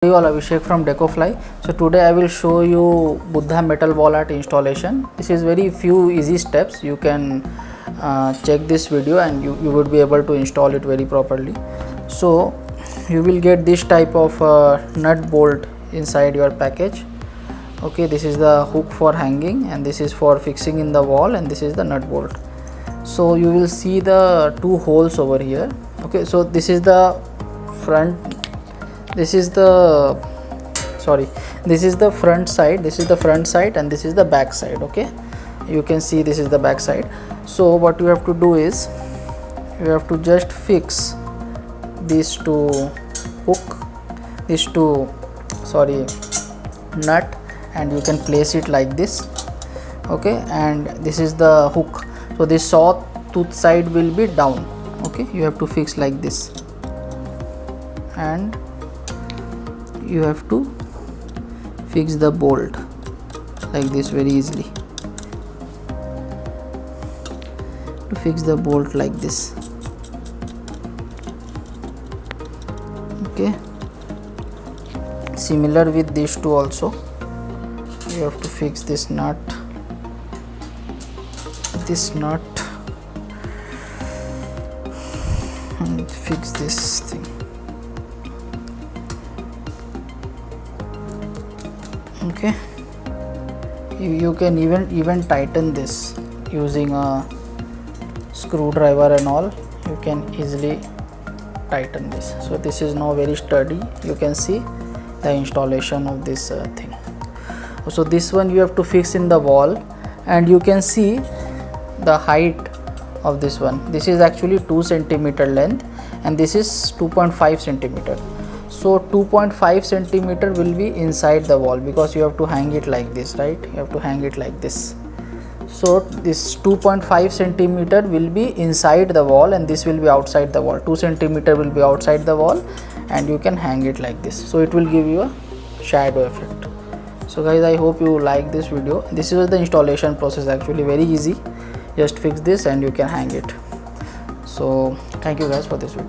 Hey all, Abhishek from Decofly. So today I will show you Budha Metal Wall Art installation. This is very few easy steps. You can check this video and you would be able to install it very properly. So you will get this type of nut bolt inside your package. Okay, this is the hook for hanging and this is for fixing in the wall, and this is the nut bolt. So you will see the two holes over here. Okay, so this is the front, this is the front side, this is the front side, and this is the back side. Okay, you can see this is the back side. So what you have to do is you have to just fix these two nut, and you can place it like this. Okay, and this is the hook. So this saw tooth side will be down. Okay, you have to fix like this, and you have to fix the bolt like this very easily. To fix the bolt like this. Okay, similar with these two also. You have to fix this nut, and fix this thing. Okay, you can even tighten this using a screwdriver and all. You can easily tighten this. So this is now very sturdy. You can see the installation of this thing. So this one you have to fix in the wall, and you can see the height of this one. This is actually 2 centimeter length and this is 2.5 centimeter. So 2.5 centimeter will be inside the wall because you have to hang it like this, right? You have to hang it like this. So this 2.5 centimeter will be inside the wall and this will be outside the wall. 2 centimeter will be outside the wall, and you can hang it like this. So it will give you a shadow effect. So guys, I hope you like this video. This is the installation process, actually very easy. Just fix this and you can hang it. So thank you guys for this video.